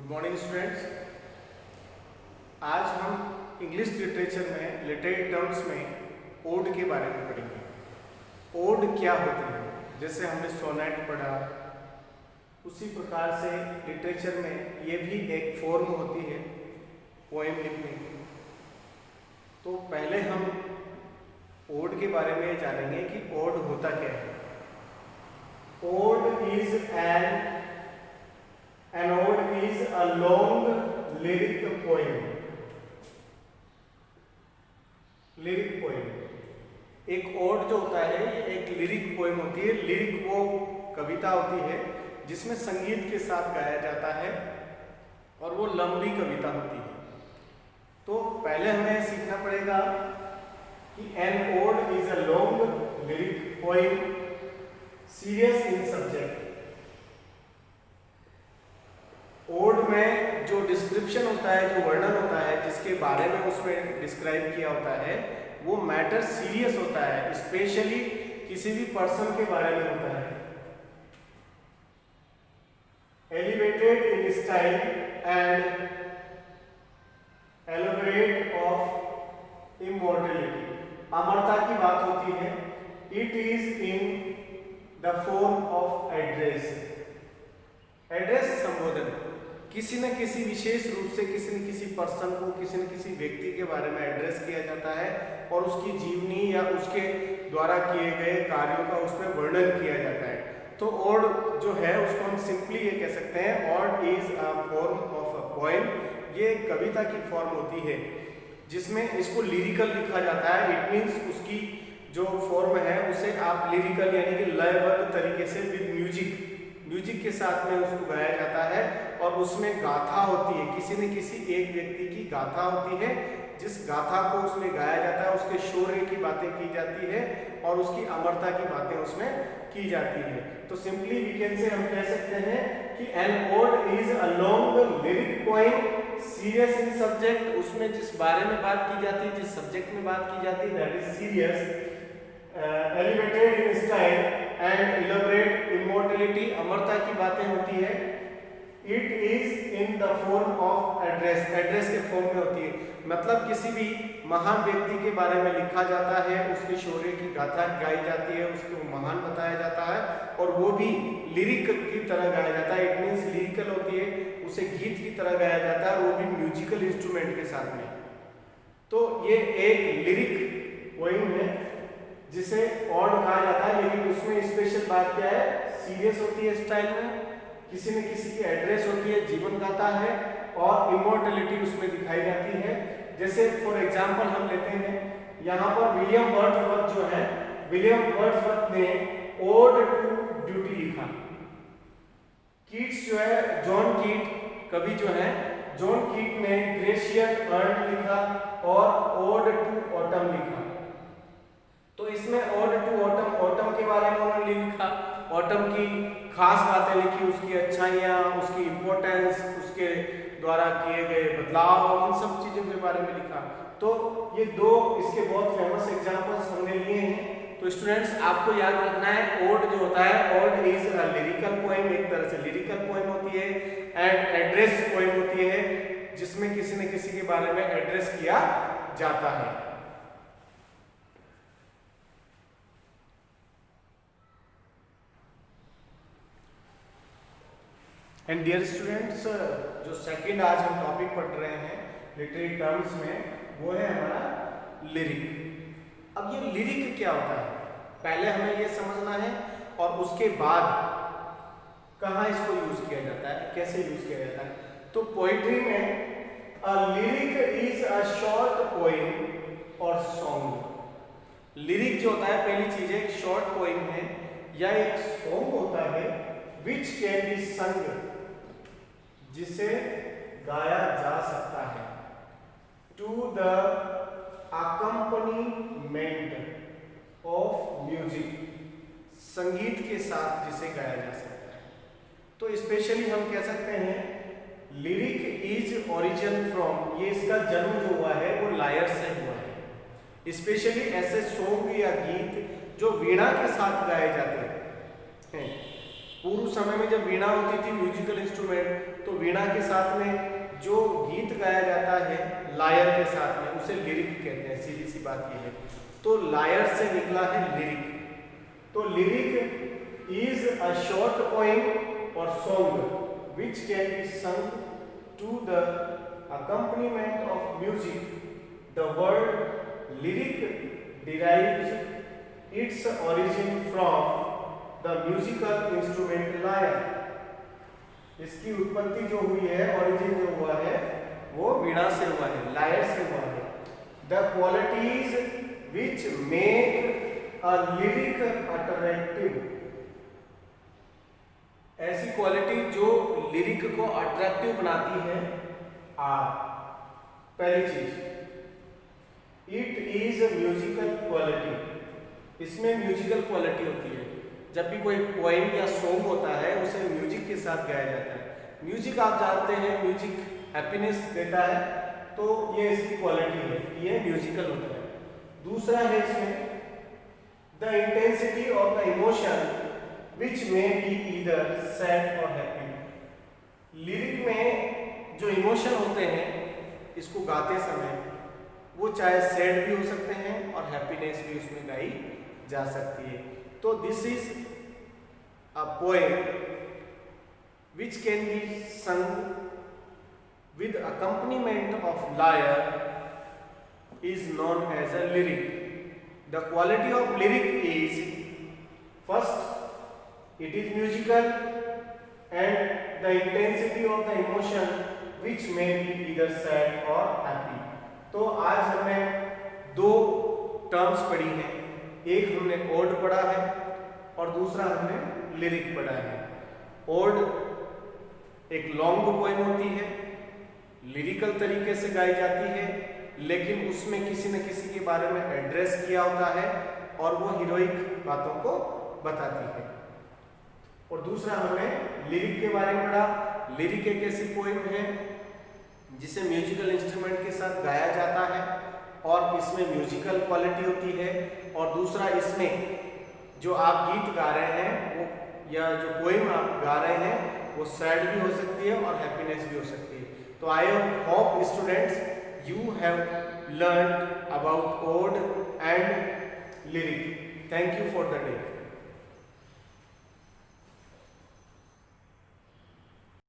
Good morning students. आज हम English literature में लिटरेरी टर्म्स में ओड के बारे में पढ़ेंगे। ओड क्या होती है? जैसे हमने सोनेट पढ़ा, उसी प्रकार से लिटरेचर में ये भी एक फॉर्म होती है पोएम लिखने की। तो पहले हम ओड के बारे में जानेंगे कि ओड होता क्या है। Ode is an ode is a long lyric poem. Lyric poem, एक ओड जो होता है ये एक लिरिक पोएम होती है। लिरिक वो कविता होती है जिसमें संगीत के साथ गाया जाता है और वो लंबी कविता होती है। तो पहले हमें सीखना पड़ेगा कि an ode is a long lyric poem serious in subject। Ode में जो डिस्क्रिप्शन होता है, जो वर्णन होता है, जिसके बारे में उसमें डिस्क्राइब किया होता है, वो मैटर सीरियस होता है, स्पेशली किसी भी पर्सन के बारे में होता है। Elevated in style and elaborate of immortality, अमरता की बात होती है। It is in the form of address. Address संबोधन, किसी न किसी विशेष रूप से किसी न किसी पर्सन को, किसी न किसी व्यक्ति के बारे में एड्रेस किया जाता है और उसकी जीवनी या उसके द्वारा किए गए कार्यों का उसमें वर्णन किया जाता है। तो ओड जो है उसको हम सिंपली ये कह सकते हैं, ode is a form of a poem. ये कविता की फॉर्म होती है जिसमें इसको लिरिकल लिखा जाता है। इट मीन्स उसकी जो फॉर्म है उसे आप लिरिकल यानी कि लयबद्ध तरीके से विद म्यूजिक के साथ में उसको गाया जाता है और उसमें गाथा होती है, किसी न किसी एक व्यक्ति की गाथा होती है। जिस गाथा को उसमें गाया जाता है उसके शौर्य की बातें की जाती है और उसकी अमरता की बातें उसमें की जाती है। तो सिंपली वी कैन से हम कह सकते हैं कि an ode is a long lyric poem serious in subject. उसमें जिस बारे में बात की जाती है, जिस सब्जेक्ट में बात की जाती है, that is serious. Elevated in style and elaborate immortality, अमरता की बातें होती है। It is in the form of address, address के फॉर्म में होती है, मतलब किसी भी महान व्यक्ति के बारे में लिखा जाता है, उसके शौर्य की गाथा गाई जाती है, उसको महान बताया जाता है और वो भी लिरिक की तरह गाया जाता है। इट मीन्स लिरिकल होती है, उसे गीत की तरह गाया जाता है, वो भी म्यूजिकल इंस्ट्रूमेंट के साथ में। तो ये एक लिरिक पोएम है जिसे ओड कहा जाता है, लेकिन उसमें स्पेशल बात क्या है, सीरियस होती है स्टाइल में, किसी न किसी की एड्रेस होती है, जीवन गाथा है और इमॉर्टलिटी उसमें दिखाई जाती है। जैसे फॉर एग्जांपल हम लेते हैं यहाँ पर विलियम वर्ड्सवर्थ जो है, विलियम वर्ड्सवर्थ ने ओड टू ड्यूटी लिखा। कीट्स जो है, जॉन कीट कवि जो है, जॉन कीट ने ग्रेशियन अर्न लिखा और ओड टू ऑटम लिखा। तो इसमें ओड टू ऑटम, ऑटम के बारे में उन्होंने लिखा, ऑटम की खास बातें लिखी, उसकी अच्छाइयाँ, उसकी इम्पोर्टेंस, उसके द्वारा किए गए बदलाव, इन सब चीज़ों के बारे में लिखा। तो ये दो इसके बहुत फेमस एग्जांपल्स हमने लिए हैं। तो स्टूडेंट्स आपको याद रखना है, ओड जो होता है, ode is a lyrical poem, एक तरह से लिरिकल पोएम होती है, एंड एड्रेस पोएम होती है जिसमें किसी न किसी के बारे में एड्रेस किया जाता है। एंड डियर स्टूडेंट्स, जो सेकंड आज हम टॉपिक पढ़ रहे हैं लिटरेरी टर्म्स में, वो है हमारा लिरिक। अब ये लिरिक क्या होता है पहले हमें ये समझना है और उसके बाद कहाँ इसको यूज किया जाता है, कैसे यूज किया जाता है। तो पोइट्री में a lyric is a short poem और सॉन्ग। लिरिक जो होता है, पहली चीज है, एक शॉर्ट पोएम है या एक सॉन्ग होता है विच कैन बी संग, जिसे गाया जा सकता है, to the accompaniment of music, संगीत के साथ जिसे गाया जा सकता है। तो स्पेशली हम कह सकते हैं लिरिक इज ओरिजिन फ्रॉम, ये इसका जन्म जो हुआ है वो लायर से हुआ है। स्पेशली ऐसे सॉन्ग या गीत जो वीणा के साथ गाए जाते हैं, पूर्व समय में जब वीणा होती थी म्यूजिकल इंस्ट्रूमेंट, तो वीणा के साथ में जो गीत गाया जाता है लायर के साथ में, उसे लिरिक कहते हैं। सीधी सी बात ये है। तो लायर से निकला है लिरिक। तो lyric is a short poem और song which can be sung to the accompaniment of music. The word lyric derives its origin from the musical instrument lyre. इसकी उत्पत्ति जो हुई है, origin जो हुआ है, वो वीणा से हुआ है, lyre से हुआ है। The qualities which make a lyric attractive. ऐसी क्वालिटी जो लिरिक को अट्रैक्टिव बनाती है पहली चीज, इट इज म्यूजिकल क्वालिटी। इसमें म्यूजिकल क्वालिटी होती है। जब भी कोई पोएम या सॉन्ग होता है उसे म्यूजिक के साथ गाया जाता है। म्यूजिक आप जानते हैं, म्यूजिक हैप्पीनेस देता है, तो ये इसकी क्वालिटी है, ये म्यूजिकल होता है। दूसरा है इसमें the intensity of the emotion which may be either sad or happy. Lyric में जो इमोशन होते हैं इसको गाते समय, वो चाहे सैड भी हो सकते हैं और हैप्पीनेस भी उसमें गाई जा सकती है। तो this is a poem which can be sung with accompaniment of lyre is known as a lyric. The quality of lyric is, first, it is musical and the intensity of the emotion which may be either sad or happy. तो आज हमने दो terms पढ़ी हैं, एक हमने odd पढ़ा है और दूसरा हमने लिरिक पढ़ा है। ओड एक लॉन्ग पोएम होती है, लिरिकल तरीके से गाई जाती है, लेकिन उसमें किसी न किसी के बारे में एड्रेस किया होता है और वो हीरोइक बातों को बताती है। और दूसरा हमने लिरिक के बारे में पढ़ा। लिरिक एक ऐसी पोएम है जिसे म्यूजिकल इंस्ट्रूमेंट के साथ गाया जाता है और इसमें म्यूजिकल क्वालिटी होती है। और दूसरा, इसमें जो आप गीत गा रहे हैं वो, या जो पोएम आप गा रहे हैं, वो सैड भी हो सकती है और हैप्पीनेस भी हो सकती है। तो I hope students you have learned about ode and lyric. Thank you for the day.